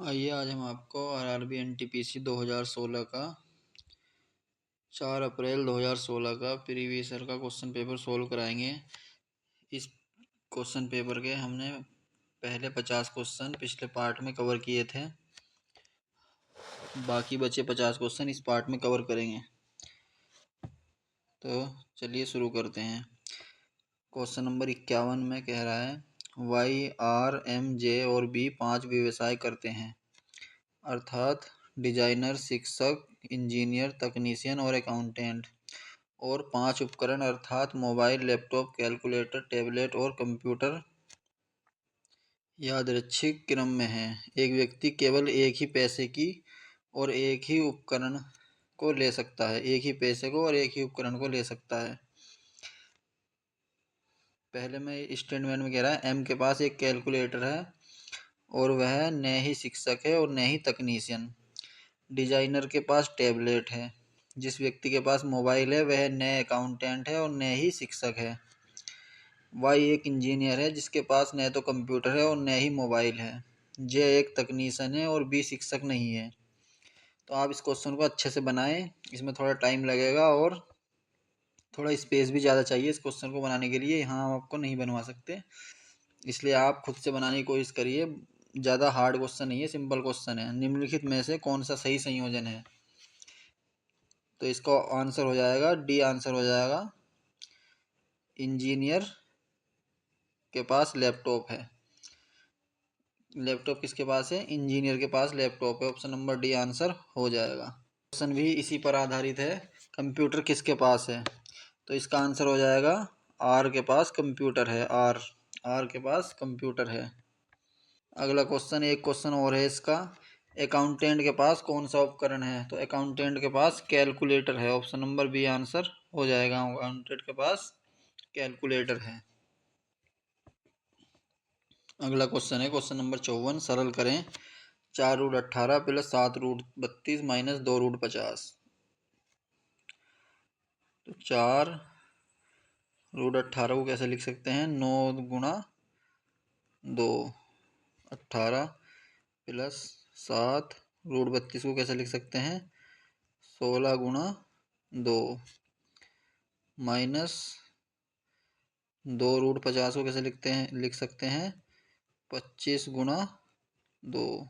आइए आज हम आपको आरआरबी एनटीपीसी 2016 का 4 अप्रैल 2016 का प्रीवियस ईयर का क्वेश्चन पेपर सोल्व कराएंगे। इस क्वेश्चन पेपर के हमने पहले 50 क्वेश्चन पिछले पार्ट में कवर किए थे, बाकी बचे 50 क्वेश्चन इस पार्ट में कवर करेंगे। तो चलिए शुरू करते हैं। क्वेश्चन नंबर 51 में कह रहा है वाई आर एम जे और बी 5 व्यवसाय करते हैं, अर्थात डिजाइनर, शिक्षक, इंजीनियर, तकनीशियन और अकाउंटेंट, और 5 उपकरण अर्थात मोबाइल, लैपटॉप, कैलकुलेटर, टैबलेट और कंप्यूटर यादृच्छिक क्रम में हैं। एक व्यक्ति केवल एक ही पैसे की और एक ही उपकरण को ले सकता है। एक ही पैसे को और एक ही उपकरण को ले सकता है। पहले में स्टेटमेंट में कह रहा है एम के पास एक कैलकुलेटर है और वह न ही शिक्षक है और न ही तकनीशियन। डिजाइनर के पास टैबलेट है। जिस व्यक्ति के पास मोबाइल है वह न अकाउंटेंट है और न ही शिक्षक है। वाई एक इंजीनियर है जिसके पास न तो कंप्यूटर है और न ही मोबाइल है। जे एक तकनीशियन है और बी शिक्षक नहीं है। तो आप इस क्वेश्चन को अच्छे से बनाएं। इसमें थोड़ा टाइम लगेगा और थोड़ा स्पेस भी ज़्यादा चाहिए इस क्वेश्चन को बनाने के लिए। यहाँ हम आपको नहीं बनवा सकते, इसलिए आप खुद से बनाने की कोशिश करिए। ज़्यादा हार्ड क्वेश्चन नहीं है, सिंपल क्वेश्चन है। निम्नलिखित में से कौन सा सही संयोजन है? तो इसका आंसर हो जाएगा डी। आंसर हो जाएगा इंजीनियर के पास लैपटॉप है। लैपटॉप किसके पास है? इंजीनियर के पास लैपटॉप है। ऑप्शन नंबर डी आंसर हो जाएगा। क्वेश्चन भी इसी पर आधारित है। कंप्यूटर किसके पास है? तो इसका आंसर हो जाएगा आर के पास कंप्यूटर है। आर के पास कंप्यूटर है। अगला क्वेश्चन, एक क्वेश्चन और है इसका। अकाउंटेंट के पास कौन सा उपकरण है? तो अकाउंटेंट के पास कैलकुलेटर है। ऑप्शन नंबर बी आंसर हो जाएगा। अकाउंटेंट के पास कैलकुलेटर है। अगला क्वेश्चन है क्वेश्चन नंबर 54। सरल करें। 4√18 प्लस 7√32 माइनस 2√50। तो 4√18 को कैसे लिख सकते हैं? 9 गुणा 2। 18 प्लस 7√32 को कैसे लिख सकते हैं? 16 गुणा 2 माइनस 2√50 को कैसे लिख सकते हैं? 25 गुणा 2।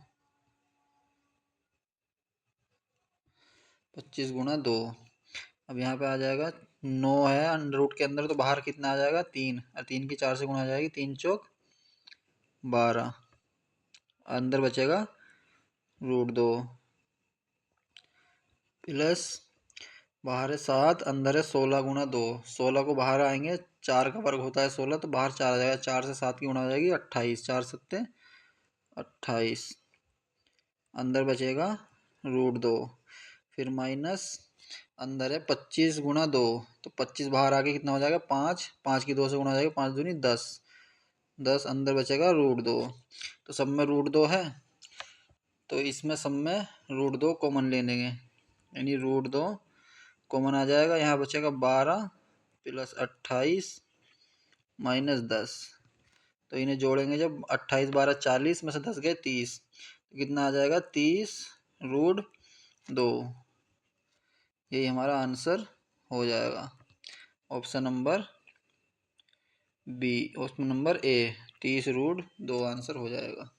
25 गुणा 2। अब यहाँ पे आ जाएगा 9 है अंडर रूट के अंदर, तो बाहर कितना आ जाएगा? 3। और 3 की 4 से गुणा आ जाएगी। 3 चौक 12। अंदर बचेगा √2 प्लस बाहर है 7, अंदर है 16 गुणा 2। 16 को बाहर आएंगे, 4 का वर्ग होता है 16, तो बाहर 4 आ जाएगा। 4 से 7 की गुणा हो जाएगी 28। 4 सत्ते 28। अंदर बचेगा √2। फिर माइनस अंदर है 25 गुणा 2, तो 25 बाहर आके कितना हो जाएगा? 5। 5 की 2 से गुणा हो जाएगा। 5 दूनी 10। 10 अंदर बचेगा √2। तो सब में √2 है, तो इसमें सब में √2 कॉमन ले लेंगे, यानी √2 कॉमन आ जाएगा। यहाँ बचेगा 12 प्लस 28 माइनस 10। तो इन्हें जोड़ेंगे जब, 28 12 40 में से 10 गए 30, तो कितना आ जाएगा? 30√2। यही हमारा आंसर हो जाएगा। Option number B, option number A 30√2 answer हो जाएगा।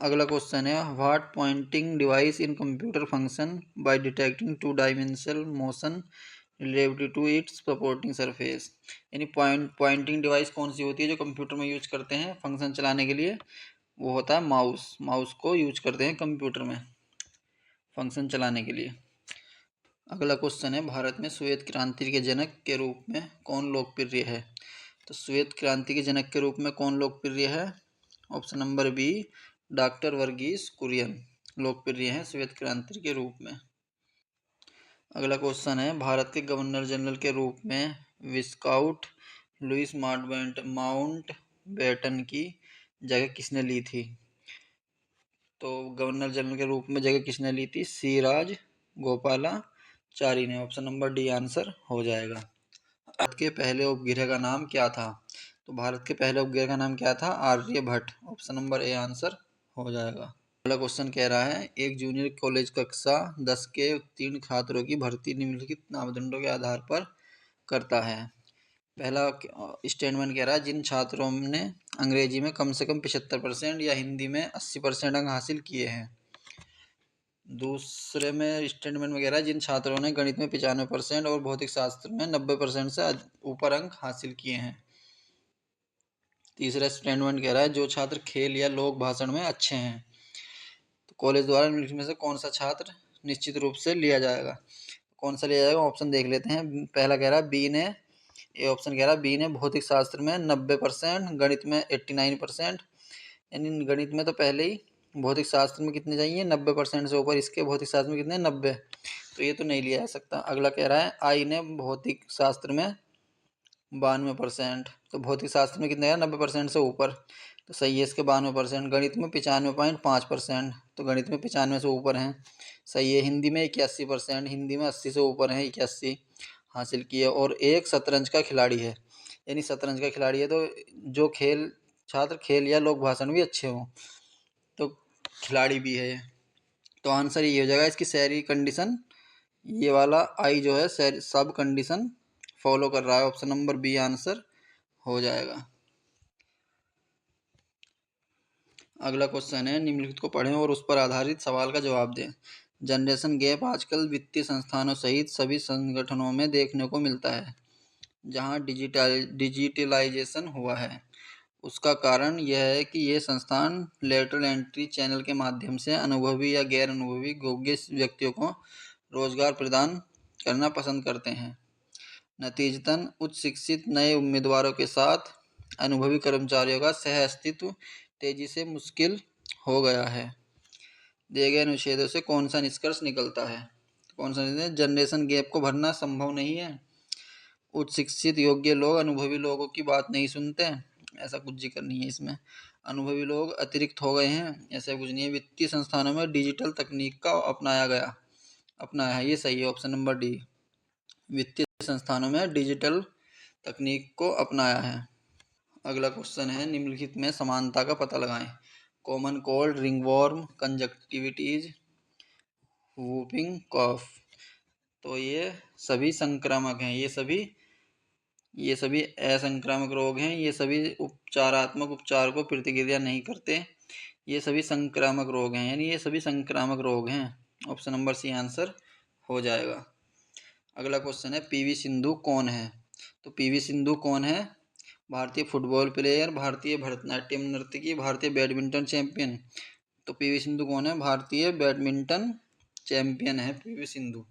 अगला क्वेश्चन है what pointing device in computer function by detecting 2 dimensional motion relative to its supporting surface. यानी पॉइंटिंग डिवाइस कौन सी होती है जो कंप्यूटर में यूज करते हैं फंक्शन चलाने के लिए? वो होता है माउस। माउस को यूज करते हैं कंप्यूटर में फंक्शन चलाने के लिए। अगला क्वेश्चन है भारत में श्वेत क्रांति के जनक के रूप में कौन लोकप्रिय है? तो श्वेत क्रांति के जनक के रूप में कौन लोकप्रिय है? Option number B doctor Verghese Kurien लोकप्रिय हैं श्वेत क्रांति के रूप में। अगला क्वेश्चन है भारत के गवर्नर जनरल के रूप में विस्काउट लुइस माउंटबेटन की जगह किसने ली थी? तो गवर्नर जनरल के रूप में जगह किसने ली थी? सिराज गोपालाचारी ने। ऑप्शन नंबर डी आंसर हो जाएगा। भारत के पहले उपग्रह का नाम क्या था? तो भारत के पहले उपग्रह का नाम क्या था? Aryabhata. Option number A answer हो जाएगा। अगला क्वेश्चन कह रहा है, एक जूनियर कॉलेज कक्षा 10 के उत्तीर्ण छात्रों की भर्ती निम्नलिखित मापदंडों के आधार पर करता है। पहला स्टेटमेंट कह रहा है, जिन छात्रों ने अंग्रेजी में कम से कम 75% या हिंदी में 80% अंक हासिल किए हैं। दूसरे में स्टेटमेंट में कह रहा है, जिन छात्रों ने गणित में 95% और भौतिक शास्त्र में 90% से ऊपर अंक हासिल किए हैं। तीसरा स्टेटमेंट कह रहा है, जो छात्र खेल या लोक भाषण में अच्छे हैं। तो कॉलेज द्वारा निम्नलिखित में से कौन सा छात्र निश्चित रूप से लिया जाएगा? कौन सा लिया जाएगा? ऑप्शन देख लेते हैं। पहला कह रहा है बी ने, ये ऑप्शन कह रहा है बी ने भौतिक शास्त्र में 90%, गणित में 89%। यानी गणित में तो पहले ही, भौतिक शास्त्र में कितने चाहिए? 90% से ऊपर। इसके भौतिक शास्त्र में कितने? 90। तो ये तो नहीं लिया जा सकता। अगला कह रहा है आई ने भौतिक शास्त्र में 92%। तो भौतिक शास्त्र में कितने? 90% से ऊपर, तो सही है इसके 92%। गणित में 95.5%, तो गणित में 95 से ऊपर हैं, सही है। हिंदी में 81%, हिंदी में 80 से ऊपर हैं, 81 हासिल किए। और एक शतरंज का खिलाड़ी है, यानी शतरंज का खिलाड़ी है। तो जो छात्र खेल या लोक भाषण भी अच्छे हों, तो खिलाड़ी भी है। तो आंसर ये हो जाएगा इसकी शहरी कंडीशन, ये वाला आई जो है सब कंडीशन फॉलो कर रहा है। ऑप्शन नंबर बी आंसर हो जाएगा। अगला क्वेश्चन है, निम्नलिखित को पढ़ें और उस पर आधारित सवाल का जवाब दें। जनरेशन गैप आजकल वित्तीय संस्थानों सहित सभी संगठनों में देखने को मिलता है जहां डिजिटलाइजेशन हुआ है। उसका कारण यह है कि ये संस्थान लेटरल एंट्री चैनल के माध्यम से अनुभवी या गैर अनुभवी योग्य व्यक्तियों को रोजगार प्रदान करना पसंद करते हैं। नतीजतन उच्च शिक्षित नए उम्मीदवारों के साथ अनुभवी कर्मचारियों का सह अस्तित्व तेजी से मुश्किल हो गया है। दिए गए अनुच्छेदों से कौन सा निष्कर्ष निकलता है? कौन सा? जनरेशन गैप को भरना संभव नहीं है। उच्च शिक्षित योग्य लोग अनुभवी लोगों की बात नहीं सुनते, ऐसा कुछ जिक्र नहीं है इसमें। अनुभवी लोग अतिरिक्त हो गए हैं, ऐसा कुछ नहीं है। वित्तीय संस्थानों में डिजिटल तकनीक का अपनाया है, ये सही है। ऑप्शन नंबर डी, वित्तीय संस्थानों में डिजिटल तकनीक को अपनाया है। अगला क्वेश्चन है, निम्नलिखित में समानता का पता लगाएं। कॉमन कोल्ड, रिंगवॉर्म, कंजक्टिविटीज, वूपिंग कॉफ। तो ये सभी संक्रामक हैं, ये सभी असंक्रामक रोग हैं। ये सभी उपचारात्मक उपचार को प्रतिक्रिया नहीं करते। ये सभी संक्रामक रोग हैं, यानी ये सभी संक्रामक रोग हैं। ऑप्शन नंबर सी आंसर हो जाएगा। अगला क्वेश्चन है, पीवी सिंधु कौन है? तो पीवी सिंधु कौन है? भारतीय फुटबॉल प्लेयर, भारतीय भरतनाट्यम नर्तकी, भारतीय बैडमिंटन चैंपियन। तो पीवी सिंधु कौन है? भारतीय बैडमिंटन चैंपियन है पीवी सिंधु।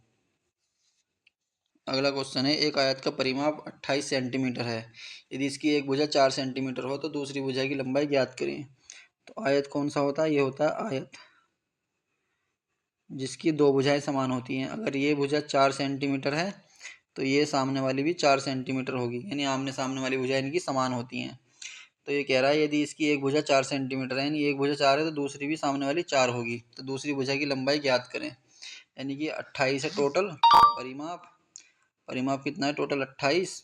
अगला क्वेश्चन है, एक आयत का परिमाप 28 सेंटीमीटर है। यदि इसकी एक भुजा 4 सेंटीमीटर हो तो दूसरी भुजा की लंबाई ज्ञात करें। तो आयत कौन सा होता है? ये होता है आयत जिसकी दो भुजाएं समान होती हैं। अगर ये भुजा 4 सेंटीमीटर है तो ये सामने वाली भी 4 सेंटीमीटर होगी, यानी आमने सामने वाली भुजाएं इनकी समान होती हैं। तो ये कह रहा है यदि इसकी एक भुजा 4 सेंटीमीटर है, यानी एक भुजा 4 है, तो दूसरी भी सामने वाली 4 होगी। तो दूसरी भुजा की लंबाई ज्ञात करें। यानी कि 28 है टोटल परिमाप। परिमाप कितना है टोटल? 28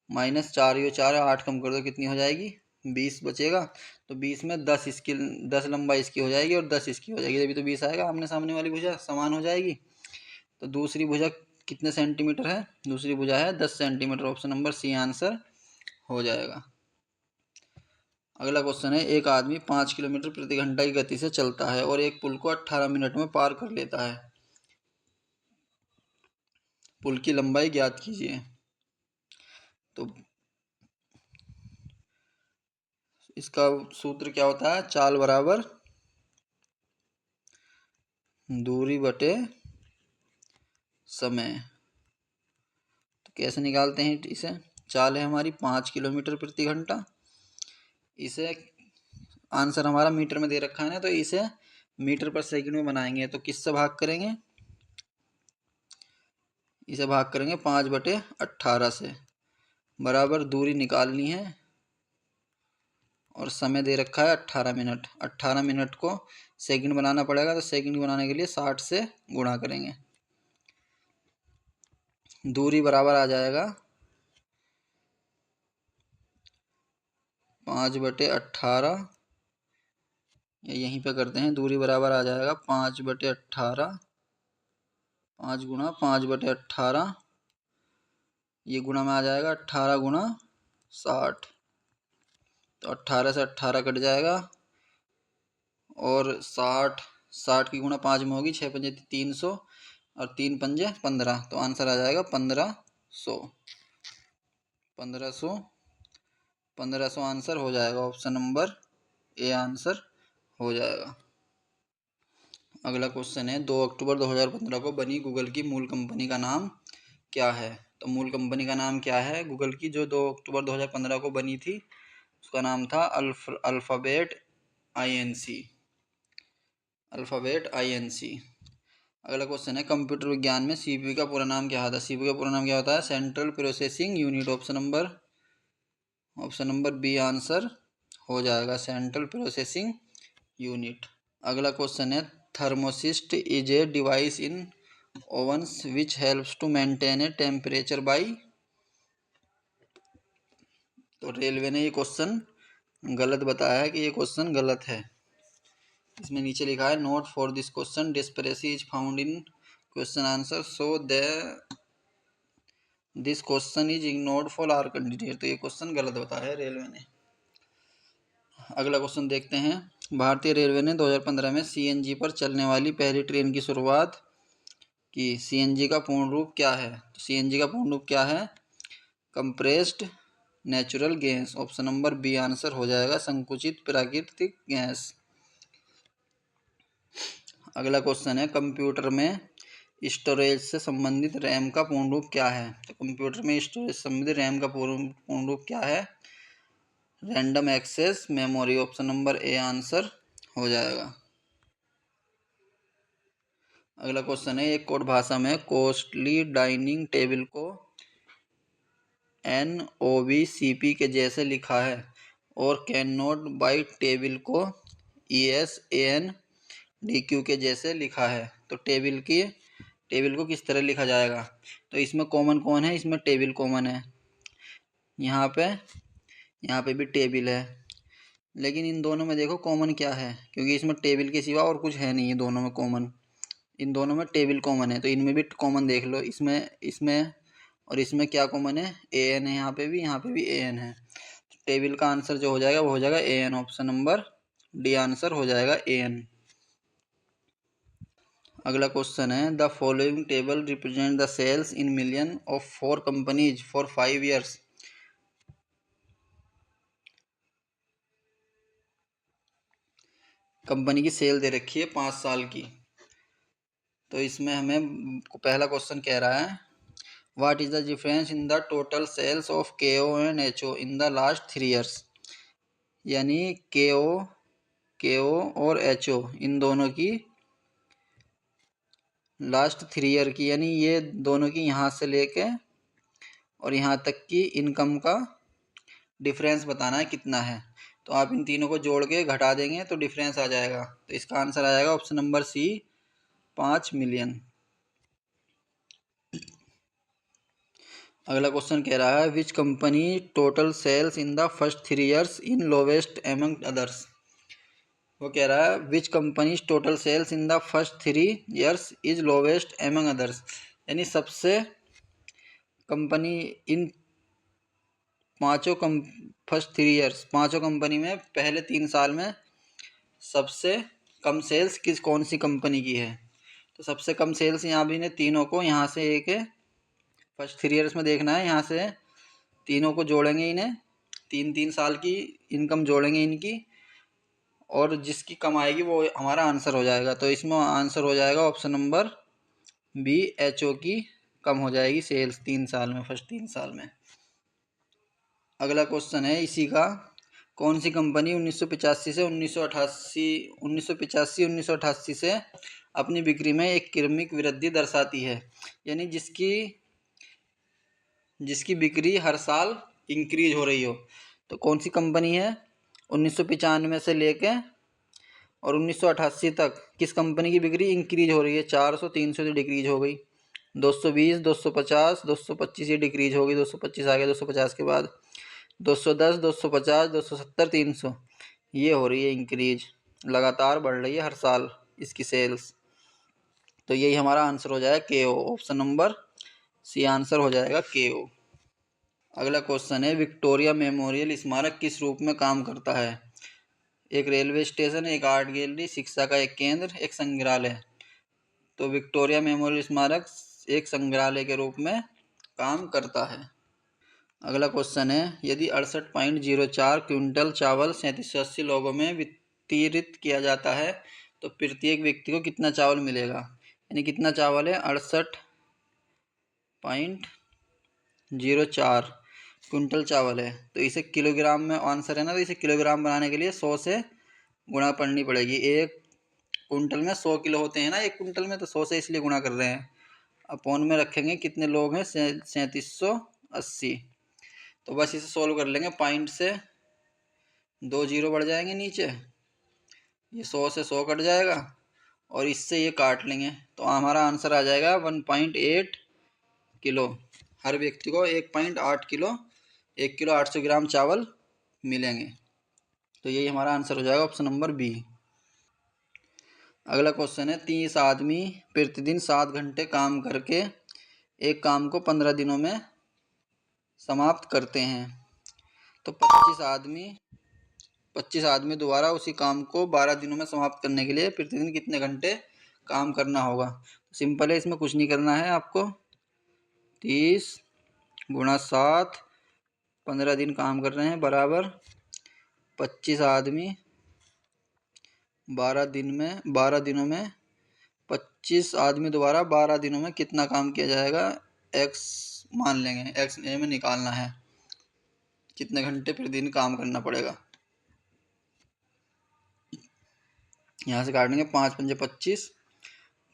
माइनस 4, ये 4 है, 8 कम कर दो, कितनी हो जाएगी? 20 बचेगा। तो 20 में 10 लंबाई इसकी हो जाएगी और 10 इसकी हो जाएगी, तभी तो 20 आएगा। आमने सामने वाली भुजा समान हो जाएगी। तो दूसरी भुजा कितने सेंटीमीटर है? दूसरी भुजा है 10 centimetre. Option number C answer हो जाएगा। अगला क्वेश्चन है, एक आदमी 5 किलोमीटर प्रति घंटा की गति से चलता है और एक पुल को 18 मिनट में पार कर लेता है। पुल की लंबाई ज्ञात कीजिए। तो इसका सूत्र क्या होता है? चाल बराबर दूरी बटे समय। तो कैसे निकालते हैं इसे? चाल है हमारी 5 किलोमीटर प्रति घंटा। इसे आंसर हमारा मीटर में दे रखा है ना, तो इसे मीटर पर सेकंड में बनाएंगे। तो किससे भाग करेंगे? इसे भाग करेंगे 5/18 से। बराबर दूरी निकालनी है और समय दे रखा है 18 मिनट। 18 मिनट को सेकंड बनाना पड़ेगा, तो सेकंड बनाने के लिए 60 से गुणा करेंगे। दूरी बराबर आ जाएगा 5/18, यहीं पे करते हैं, दूरी बराबर आ जाएगा 5/18, 5 गुणा 5/18, ये गुणा में आ जाएगा 18 गुणा 60, तो 18 से 18 कट जाएगा और 60 की गुणा 5 में होगी, 6×5 300 और 3×5 15, तो आंसर आ जाएगा 1500। 1500 आंसर हो जाएगा, ऑप्शन नंबर ए आंसर हो जाएगा। अगला क्वेश्चन है 2 अक्टूबर 2015 को बनी गूगल की मूल कंपनी का नाम क्या है? तो मूल कंपनी का नाम क्या है गूगल की, जो 2 अक्टूबर 2015 को बनी थी, उसका नाम था अल्फ़ाबेट INC। अगला क्वेश्चन है कंप्यूटर विज्ञान में CPU का पूरा नाम क्या होता है? CPU का पूरा नाम क्या होता है? Central processing unit. Option number B answer हो जाएगा, सेंट्रल प्रोसेसिंग यूनिट। अगला क्वेश्चन है thermostat is a device in ovens which helps to maintain a temperature by. तो रेलवे ने ये क्वेश्चन गलत बताया है कि ये क्वेश्चन गलत है। इसमें नीचे लिखा है note for this question discrepancy is found in question answer, so this question is ignored for our candidate. तो ये क्वेश्चन गलत बताया है रेलवे ने। अगला क्वेश्चन देखते हैं, भारतीय रेलवे ने 2015 में CNG पर चलने वाली पहली ट्रेन की शुरुआत की। CNG का पूर्ण रूप क्या है? तो CNG का पूर्ण रूप क्या है? Compressed natural gas. Option number B answer हो जाएगा, संकुचित प्राकृतिक गैस। अगला क्वेश्चन है कंप्यूटर में स्टोरेज से संबंधित रैम का पूर्ण रूप क्या है? तो कंप्यूटर में स्टोरेज से संबंधित रैम का पूर्ण रूप क्या है? Random access memory. Option number A answer हो जाएगा। अगला क्वेश्चन है एक कोड भाषा में कोस्टली डाइनिंग टेबल को NOVCP के जैसे लिखा है और कैन नॉट बाई टेबल को ESANDQ के जैसे लिखा है। तो टेबल को किस तरह लिखा जाएगा? तो इसमें कॉमन कौन है? इसमें टेबल कॉमन है, यहाँ पे भी टेबल है, लेकिन इन दोनों में देखो कॉमन क्या है, क्योंकि इसमें टेबल के सिवा और कुछ है नहीं है दोनों में कॉमन। इन दोनों में टेबल कॉमन है, तो इनमें भी कॉमन देख लो, इसमें और इसमें क्या कॉमन है? AN है, यहाँ पे भी AN है। तो टेबल का आंसर जो हो जाएगा वो हो जाएगा AN। Option number D answer हो जाएगा AN। अगला क्वेश्चन है the following table represent the sales in million of 4 companies for 5 years. Company की सेल दे रखी है 5 साल की। तो इसमें हमें पहला क्वेश्चन कह रहा है what is the difference in the total sales of KO and HO in the last 3 years. यानी KO और HO इन दोनों की लास्ट 3 ईयर की, यानी ये दोनों की यहाँ से लेके और यहाँ तक की इनकम का डिफरेंस बताना है कितना है। तो आप इन तीनों को जोड़ के घटा देंगे तो डिफरेंस आ जाएगा। तो इसका आंसर आ जाएगा ऑप्शन नंबर सी, 5 मिलियन। अगला क्वेश्चन कह रहा है which company total sales in the first 3 years in lowest among others. वो कह रहा है which company total sales in the first 3 years is lowest among others, यानी सबसे कंपनी इन फर्स्ट 3 ईयर्स पाँचों कंपनी में पहले 3 साल में सबसे कम सेल्स कौन सी कंपनी की है। तो सबसे कम सेल्स यहाँ भी ने तीनों को यहाँ से एक फर्स्ट 3 ईयर्स में देखना है, यहाँ से तीनों को जोड़ेंगे, इन्हें 3 साल की इनकम जोड़ेंगे इनकी, और जिसकी कम आएगी वो हमारा आंसर हो जाएगा। तो इसमें आंसर हो जाएगा ऑप्शन नंबर बी, HO की कम हो जाएगी सेल्स 3 साल में, फर्स्ट 3 साल में। अगला क्वेश्चन है इसी का, कौन सी कंपनी 1985 से 1988 से अपनी बिक्री में एक क्रमिक वृद्धि दर्शाती है, यानी जिसकी बिक्री हर साल इंक्रीज हो रही हो। तो कौन सी कंपनी है? 1995 से लेके और 1988 तक किस कंपनी की बिक्री इंक्रीज हो रही है? 400, 300 से डिक्रीज हो गई, 220, 250, 225 ये डिक्रीज हो गई, 225 आ गया 250 के बाद, 210, 250, 270, 300, ये हो रही है इंक्रीज, लगातार बढ़ रही है हर साल इसकी सेल्स। तो यही हमारा आंसर हो जाएगा के ओ, ऑप्शन नंबर सी आंसर हो जाएगा के ओ। अगला क्वेश्चन है, विक्टोरिया मेमोरियल स्मारक किस रूप में काम करता है? एक रेलवे स्टेशन, एक आर्ट गैलरी, शिक्षा का एक केंद्र, एक संग्रहालय। तो विक्टोरिया मेमोरियल स्मारक एक संग्रहालय के रूप में काम करता है। अगला क्वेश्चन है, यदि 68.04 क्विंटल चावल 3780 लोगों में वितरित किया जाता है तो प्रत्येक व्यक्ति को कितना चावल मिलेगा? यानी कितना चावल है? 68.04 क्विंटल चावल है, तो इसे किलोग्राम में आंसर है ना, तो इसे किलोग्राम बनाने के लिए 100 से गुणा करनी पड़ेगी। एक कुंटल में 100 किलो होते हैं ना, एक कुंटल में, तो 100 से इसलिए गुणा कर रहे हैं। अपॉन में रखेंगे कितने लोग हैं? 3780। तो बस इसे सोल्व कर लेंगे, पॉइंट से 2 जीरो बढ़ जाएंगे नीचे, ये 100 से 100 कट जाएगा और इससे ये काट लेंगे, तो हमारा आंसर आ जाएगा 1.8 किलो। हर व्यक्ति को 1.8 किलो, 1 किलो 800 ग्राम चावल मिलेंगे। तो यही हमारा आंसर हो जाएगा, ऑप्शन नंबर बी। अगला क्वेश्चन है, 30 आदमी प्रतिदिन 7 घंटे काम करके एक काम को 15 दिनों में समाप्त करते हैं, तो 25 आदमी द्वारा उसी काम को 12 दिनों में समाप्त करने के लिए प्रतिदिन कितने घंटे काम करना होगा? सिंपल है, इसमें कुछ नहीं करना है आपको। 30 गुणा 7, 15 दिन काम कर रहे हैं, बराबर 25 आदमी 12 दिनों में 25 आदमी द्वारा 12 दिनों में कितना काम किया जाएगा? एक्स मान लेंगे, एक्स ए में निकालना है कितने घंटे प्रतिदिन काम करना पड़ेगा। यहाँ से काटेंगे 5 पंजे 25,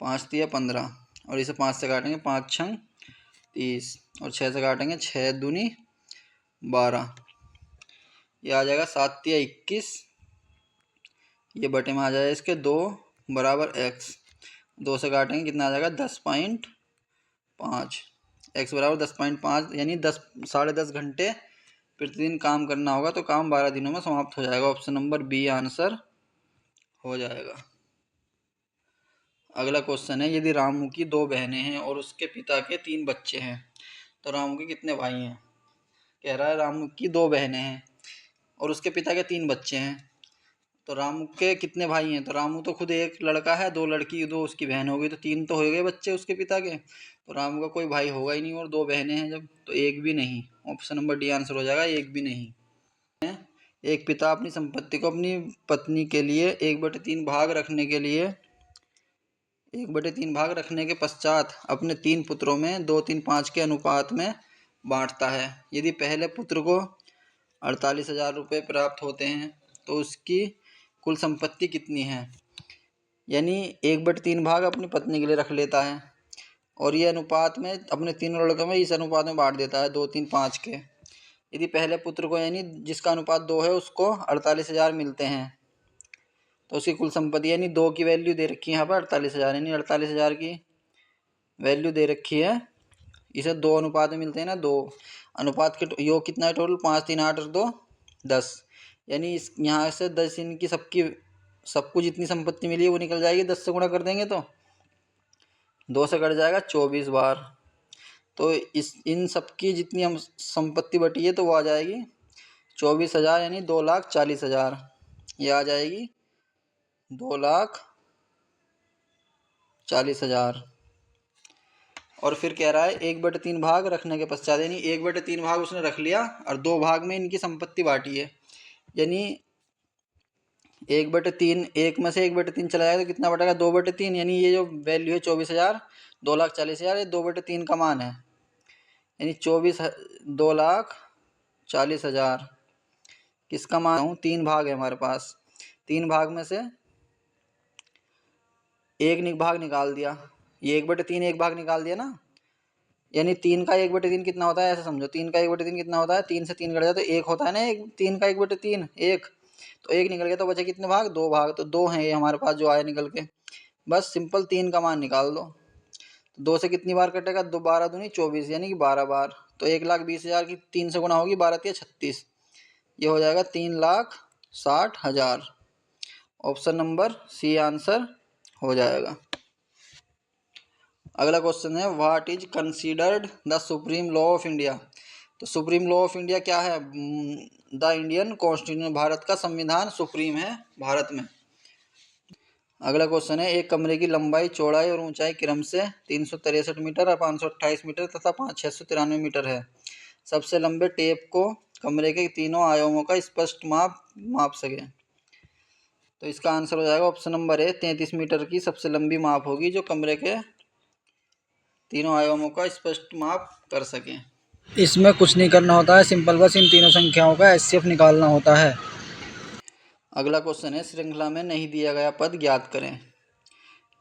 5 तिया 15, और इसे 5 से काटेंगे 5 छंग 30, और 6 से काटेंगे 6 दूनी 12, ये आ जाएगा 7 तिया 21, ये बटे में आ जाएगा इसके 2 बराबर एक्स, 2 से काटेंगे कितना आ जाएगा? 10.5, एक्स बराबर 10.5, यानी 10 घंटे प्रतिदिन काम करना होगा, तो काम 12 दिनों में समाप्त हो जाएगा। ऑप्शन नंबर बी आंसर हो जाएगा। अगला क्वेश्चन है, यदि रामू की 2 बहनें हैं और उसके पिता के 3 बच्चे हैं तो रामू के कितने भाई हैं? कह रहा है रामू की 2 बहनें हैं और उसके पिता के 3 बच्चे हैं, तो रामू के कितने भाई हैं? तो रामू तो खुद एक लड़का है, 2 लड़की 2 उसकी बहन हो गई, तो 3 तो हो गए बच्चे उसके पिता के, तो रामू का कोई भाई होगा ही नहीं, और 2 बहनें हैं जब, तो एक भी नहीं। ऑप्शन नंबर डी आंसर हो जाएगा, एक भी नहीं। एक पिता अपनी संपत्ति को अपनी पत्नी के लिए 1/3 भाग रखने के पश्चात अपने 3 पुत्रों में 2-3-5 के अनुपात में बांटता है। यदि पहले पुत्र को 48,000 रुपये प्राप्त होते हैं तो उसकी कुल संपत्ति कितनी है? यानी 1/3 भाग अपनी पत्नी के लिए रख लेता है और ये अनुपात में अपने 3 लड़कों में इस अनुपात में बांट देता है 2-3-5 के। यदि पहले पुत्र को, यानी जिसका अनुपात 2 है, उसको 48,000 मिलते हैं, तो उसकी कुल संपत्ति, यानी 2 की वैल्यू दे रखी है यहाँ पर 48,000, यानी 48,000 की वैल्यू दे रखी है, इसे 2 अनुपात में मिलते हैं ना, 2 अनुपात के योग कितना है टोटल? 5, 3, 8 और 2 10, यानी इस यहाँ से 10 इनकी सबको जितनी संपत्ति मिली है वो निकल जाएगी, 10 से गुणा कर देंगे तो 2 से कट जाएगा 24 बार, तो इन सबकी जितनी हम संपत्ति बटी है तो वो आ जाएगी 24,000, यानी 2,40,000, ये आ जाएगी 2,40,000। और फिर कह रहा है 1/3 भाग रखने के पश्चात, यानी 1/3 भाग उसने रख लिया और 2 भाग में इनकी संपत्ति बांटी है, यानी 1/3, एक में से 1/3 चला जाएगा तो कितना बटेगा? 2/3, यानी ये जो वैल्यू है 24,000, 2,40,000, ये 2/3 का मान है, यानी 2,40,000 किसका मान हूँ? 3 भाग है हमारे पास, 3 भाग में से एक भाग निकाल दिया, ये 1/3 एक भाग निकाल दिया ना, यानी 3 का 1/3 कितना होता है? ऐसे समझो, 3 का 1/3 कितना होता है? 3 से 3 कट जाए तो 1 होता है ना, 3 का 1/3 1, तो 1 निकल गया, तो बचे कितने भाग? 2 भाग, तो 2 हैं ये हमारे पास जो आए निकल के, बस सिंपल 3 का मान निकाल दो, तो 2 से कितनी बार कटेगा? 2 12 दूनी 24, यानी कि 12 बार, तो 1,20,000 की 3 से गुणा होगी, 12 तिया 36, ये हो जाएगा 3,60,000। ऑप्शन नंबर सी आंसर हो जाएगा। अगला क्वेश्चन है, what is considered the supreme law of India. तो सुप्रीम लॉ ऑफ इंडिया क्या है? द इंडियन कॉन्स्टिट्यूशन, भारत का संविधान सुप्रीम है भारत में। अगला क्वेश्चन है, एक कमरे की लंबाई, चौड़ाई और ऊंचाई क्रम से 363 मीटर और 528 मीटर तथा 693 मीटर है। सबसे लंबे टेप को कमरे के तीनों आयामों का स्पष्ट माप सके। तो इसका आंसर हो जाएगा ऑप्शन नंबर ए, 33 मीटर की सबसे लंबी माप होगी जो कमरे के तीनों आयामों का स्पष्ट माप कर सकें। इसमें कुछ नहीं करना होता है, सिंपल बस इन तीनों संख्याओं का एचसीएफ निकालना होता है। अगला क्वेश्चन है, श्रृंखला में नहीं दिया गया पद ज्ञात करें।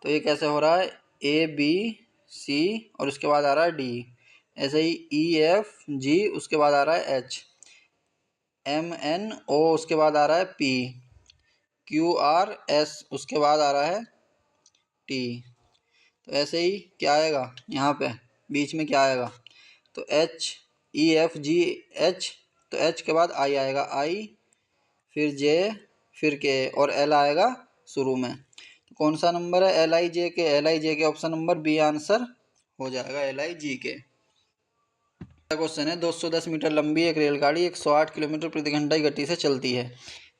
तो ये कैसे हो रहा है? ए बी सी और उसके बाद आ रहा है डी, ऐसे ही ई एफ जी उसके बाद आ रहा है एच, एम एन ओ उसके बाद आ रहा है पी, क्यू आर एस उसके बाद आ रहा है टी। तो ऐसे ही क्या आएगा यहाँ पे बीच में क्या आएगा? तो H E F G H, तो एच के बाद आई आएगा, आई फिर जे फिर के और एल आएगा शुरू में। तो कौन सा नंबर है? एल आई जे के। एल आई जे के ऑप्शन नंबर बी आंसर हो जाएगा, एल आई जी के। क्वेश्चन है, 210 मीटर लंबी एक रेलगाड़ी 108 किलोमीटर प्रति घंटा की गति से चलती है।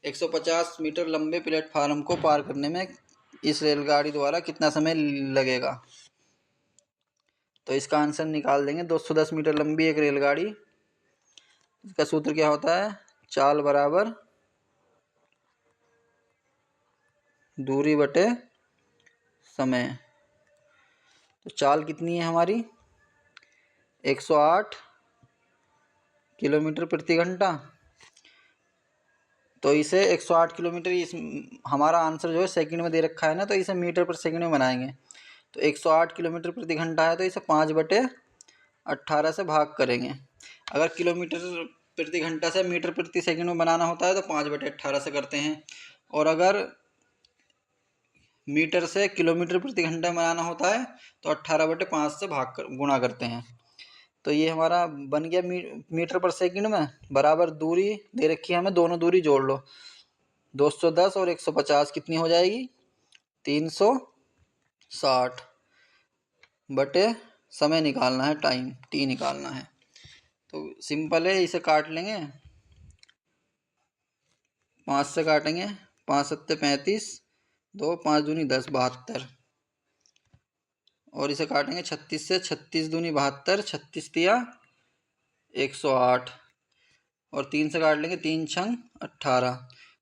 150 मीटर लंबे प्लेटफार्म को पार करने में इस रेलगाड़ी द्वारा कितना समय लगेगा? तो इसका आंसर निकाल देंगे। 210 मीटर लंबी एक रेलगाड़ी, इसका सूत्र क्या होता है? चाल बराबर दूरी बटे समय। तो चाल कितनी है हमारी? 108 किलोमीटर प्रति घंटा। तो इसे 108 किलोमीटर, इस हमारा आंसर जो है सेकंड में दे रखा है ना, तो इसे मीटर पर सेकंड में बनाएंगे। तो 108 किलोमीटर प्रति घंटा है तो इसे 5/18 से भाग करेंगे। अगर किलोमीटर प्रति घंटा से मीटर प्रति सेकंड में बनाना होता है तो 5/18 से करते हैं, और अगर मीटर से किलोमीटर प्रति घंटा में बनाना होता है तो 18/5 से गुणा करते हैं। तो ये हमारा बन गया मीटर पर सेकंड में। बराबर दूरी दे रखी है हमें, दोनों दूरी जोड़ लो। 210 और 150 कितनी हो जाएगी? 360 बटे समय निकालना है, टाइम टी निकालना है। तो सिंपल है, इसे काट लेंगे, 5 से काटेंगे, 5 सत्ते 35, 2 5 दूनी 10, 72, और इसे काटेंगे 36 से, 36 दूनी 72, 36 तिया 108, और 3 से काट लेंगे, 3 छंग 18।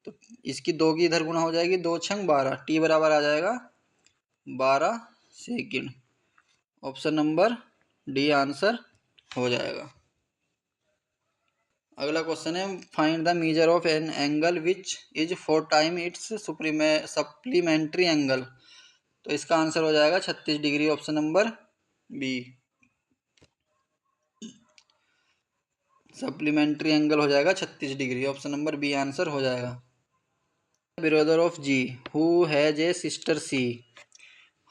तो इसकी 2 की इधर गुणा हो जाएगी, 2 छंग 12, टी बराबर आ जाएगा 12 second. Option number D answer हो जाएगा। अगला क्वेश्चन है, find the measure of an angle which is 4 time its supplementary angle. तो इसका आंसर हो जाएगा 36 degree, option number B. Supplementary angle हो जाएगा 36 degree, option number B answer हो जाएगा। Brother of G who has a sister C,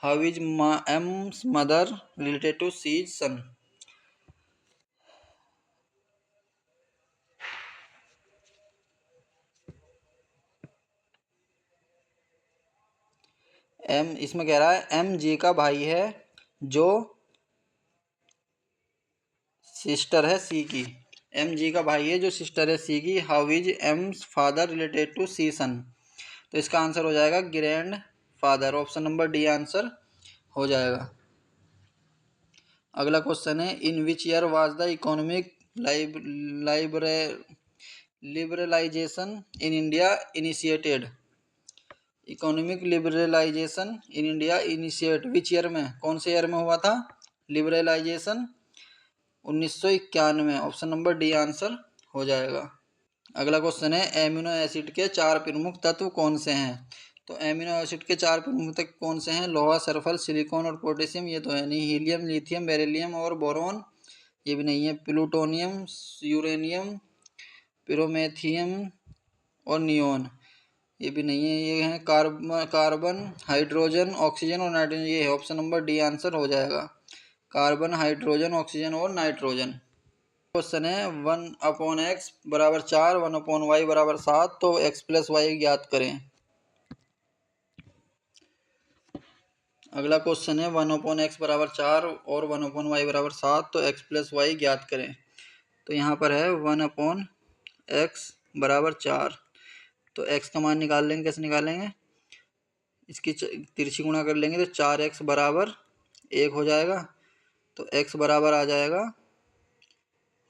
how is M's mother related to C's son. M इसमें कह रहा है एम जी का भाई है जो सिस्टर है सी की। एम जी का भाई है जो सिस्टर है सी की। How is A's father related to C son. तो इसका आंसर हो जाएगा grand father, option number D answer हो जाएगा। अगला क्वेश्चन है, in which year was the economic liberalisation in India initiated. Economic liberalisation in India initiate which year में, कौन से ईयर में हुआ था liberalisation? 1991, option number D answer हो जाएगा। अगला क्वेश्चन है, एमिनो एसिड के 4 प्रमुख तत्व कौन से हैं। तो एमिनो एसिड के 4 प्रमुख तत्व कौन से हैं? लोहा, सल्फर, सिलिकॉन और पोटेशियम, ये तो है नहीं। हीलियम, लिथियम, बेरिलियम और बोरोन, ये भी नहीं है। प्लूटोनियम, यूरेनियम, पिरोमेथियम और नियोन, ये भी नहीं है। ये है कार्बन, हाइड्रोजन, ऑक्सीजन और नाइट्रोजन, ये है। ऑप्शन नंबर डी आंसर हो जाएगा, कार्बन, हाइड्रोजन, ऑक्सीजन और नाइट्रोजन। क्वेश्चन है 1/x बराबर 4, 1/y बराबर 7, तो x प्लस वाई ज्ञात करें। अगला क्वेश्चन है 1/x बराबर 4 और 1/y बराबर 7, तो x प्लस वाई ज्ञात करें। तो यहाँ पर है 1/x बराबर 4, तो x का मान निकाल लेंगे। कैसे निकालेंगे, इसकी तिरछी गुणा कर लेंगे तो 4x बराबर 1 हो जाएगा। तो x बराबर आ जाएगा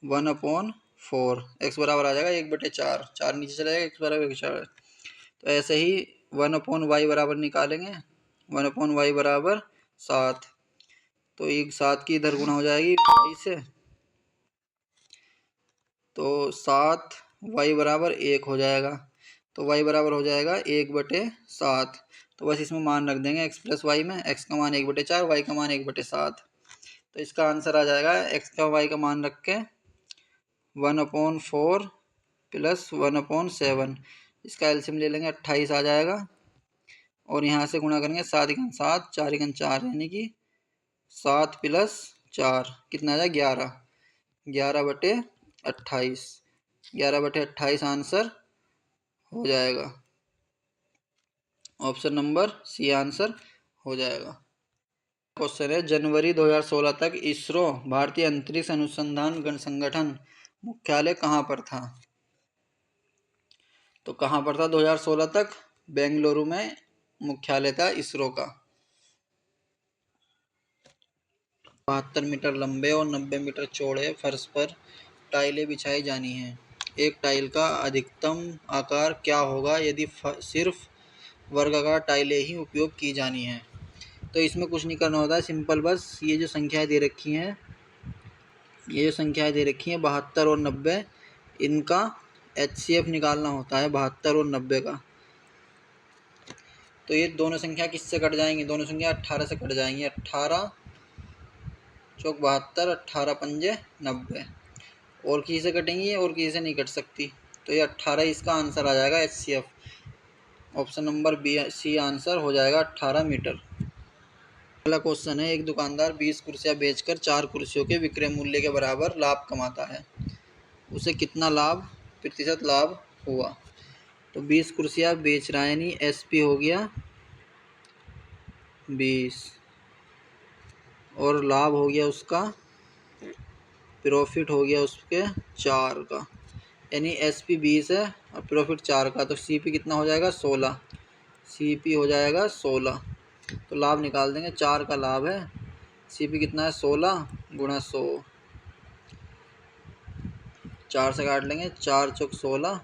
1/4, x बराबर आ जाएगा 1/4, 4 नीचे चला जाएगा, x बराबर 4। तो ऐसे ही 1/y बराबर निकालेंगे, 1/y बराबर 7, तो एक 7 की इधर गुणा हो जाएगी y से, तो 7y बराबर 1 हो जाएगा। तो y बराबर हो जाएगा 1/7। तो बस इसमें मान रख देंगे x प्लस वाई में, x का मान 1/4, y का मान 1/7। तो इसका आंसर आ जाएगा x का y का मान रख के 1/4 प्लस 1/7। इसका एलसीएम ले लेंगे, 28 आ जाएगा। और यहाँ से गुणा करेंगे, 7 × 7, 4 × 4, यानी कि 7 प्लस 4 कितना आ जाएगा 11, 11/28, 11/28 आंसर हो जाएगा। ऑप्शन नंबर सी आंसर हो जाएगा। क्वेश्चन है जनवरी 2016 तक इसरो भारतीय अंतरिक्ष अनुसंधान संगठन मुख्यालय कहाँ पर था। तो कहाँ पर था 2016 तक, बेंगलुरु में मुख्यालय था इसरो का। 72 मीटर लंबे और 90 मीटर चौड़े फर्श पर टाइलें बिछाई जानी हैं। एक टाइल का अधिकतम आकार क्या होगा यदि सिर्फ वर्गाकार टाइलें ही उपयोग की जानी हैं। तो इसमें कुछ नहीं करना होता है, सिंपल बस ये जो संख्याएं दे रखी हैं, ये जो संख्याएं दे रखी हैं 72 और 90, इनका HCF निकालना होता है 72 और 90 का। तो ये दोनों संख्या किससे कट जाएंगी, दोनों संख्या 18 से कट जाएंगी। 18 चौक 72, 18 पंजे 90, और किसी से कटेंगी और किसी से नहीं कट सकती। तो ये 18 इसका आंसर आ जाएगा HCF। Option number B C answer हो जाएगा 18 मीटर। अगला क्वेश्चन है एक दुकानदार 20 कुर्सियां बेचकर 4 कुर्सियों के विक्रय मूल्य के बराबर लाभ कमाता है, उसे कितना प्रतिशत लाभ हुआ। तो 20 कुर्सियां बेच रहा है, यानी SP हो गया 20 और लाभ हो गया उसका, प्रॉफिट हो गया उसके 4 का, यानी SP 20 है और प्रॉफिट 4 का। तो CP कितना हो जाएगा 16, CP हो जाएगा 16। तो लाभ निकाल देंगे, 4 का लाभ है, CP कितना है 16 गुणा 100, 4 से काट लेंगे, 4 चौक 16,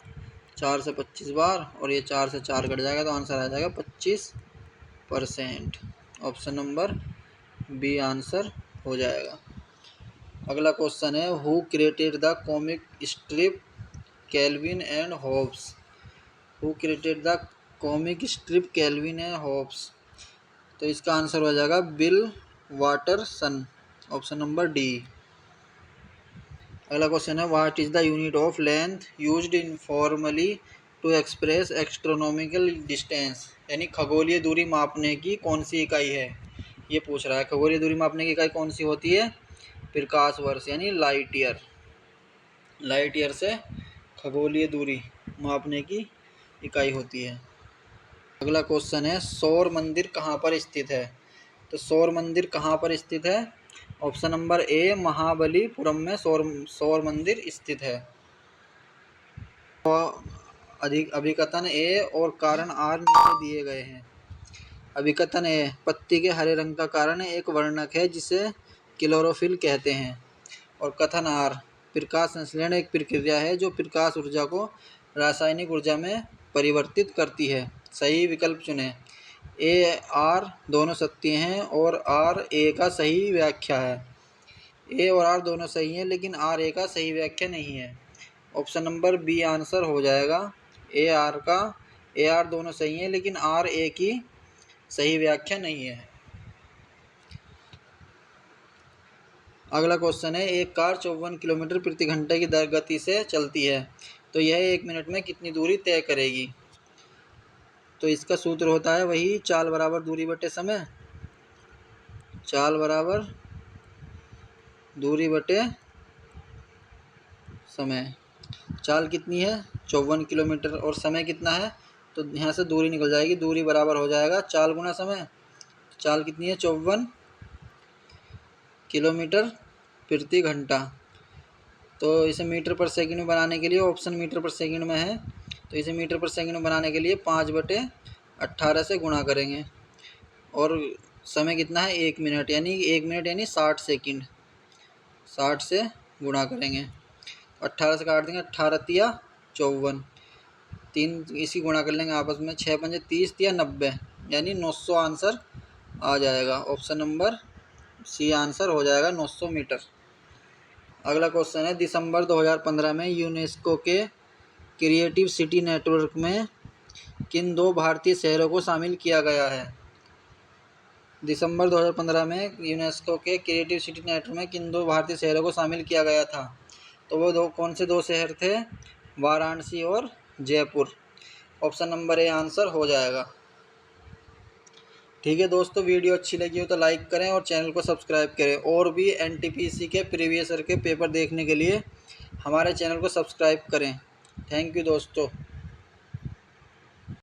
4 से 25 बार, और ये 4 से 4 कट जाएगा, तो आंसर आ जाएगा 25%। ऑप्शन नंबर बी आंसर हो जाएगा। अगला क्वेश्चन है who created the comic strip Calvin and Hobbes. Who created the comic strip Calvin and Hobbes. तो इसका आंसर हो जाएगा Bill Watterson. Option number D. अगला क्वेश्चन है what is the unit of length used informally to express astronomical distance, यानी खगोलीय दूरी मापने की कौन सी इकाई है, ये पूछ रहा है। खगोलीय दूरी मापने की इकाई कौन सी होती है, प्रकाश वर्ष, यानी लाइट ईयर। लाइट ईयर से खगोलीय दूरी मापने की इकाई होती है। अगला क्वेश्चन है सौर मंदिर कहाँ पर स्थित है। तो सौर मंदिर कहाँ पर स्थित है, ऑप्शन नंबर ए महाबलीपुरम में सौर मंदिर स्थित है। अधिक अभिकथन ए और कारण आर नीचे दिए गए हैं। अभिकथन ए पत्ती के हरे रंग का कारण एक वर्णक है जिसे क्लोरोफिल कहते हैं। और कथन आर प्रकाश संश्लेषण एक प्रक्रिया है जो प्रकाश ऊर्जा को रासायनिक ऊर्जा में परिवर्तित करती है। सही विकल्प चुनें। ए आर दोनों सत्य हैं और आर ए का सही व्याख्या है। ए और आर दोनों सही हैं लेकिन आर ए का सही व्याख्या नहीं है। ऑप्शन नंबर बी आंसर हो जाएगा। ए आर दोनों सही हैं लेकिन आर ए की सही व्याख्या नहीं है। अगला क्वेश्चन है एक कार 54 किलोमीटर प्रति घंटे की गति से चलती है, तो यह 1 मिनट में कितनी दूरी तय करेगी। तो इसका सूत्र होता है वही चाल बराबर दूरी बटे समय। चाल बराबर दूरी बटे समय। चाल कितनी है 54 किलोमीटर और समय कितना है, तो यहाँ से दूरी निकल जाएगी, दूरी बराबर हो जाएगा चाल गुना समय। चाल कितनी है 54 किलोमीटर प्रति घंटा। तो इसे मीटर पर सेकंड में बनाने के लिए ऑप्शन मीटर पर सेकंड में है, तो इसे मीटर पर सेकंड में बनाने के लिए 5/18 से गुणा करेंगे। और समय कितना है 1 मिनट, यानी 1 मिनट यानी 60 सेकंड, 60 से गुणा करेंगे। 18 से काट देंगे, 18 तिया 54, 3 इसी गुणा कर लेंगे आपस में, 6 पंजे 30 तिया 90, यानी 900 आंसर आ जाएगा। ऑप्शन नंबर सी आंसर हो जाएगा 900 मीटर। अगला क्वेश्चन है, दिसंबर 2015 में यूनेस्को के क्रिएटिव सिटी नेटवर्क में किन 2 भारतीय शहरों को शामिल किया गया है। दिसंबर 2015 में यूनेस्को के क्रिएटिव सिटी नेटवर्क में किन 2 भारतीय शहरों को शामिल किया गया था, तो वो कौन से 2 शहर थे, वाराणसी और Jaipur. Option number A answer हो जाएगा। ठीक है दोस्तों, वीडियो अच्छी लगी हो तो लाइक करें और चैनल को सब्सक्राइब करें। और भी एनटीपीसी के प्रीवियस ईयर के पेपर देखने के लिए हमारे चैनल को सब्सक्राइब करें। थैंक यू दोस्तों।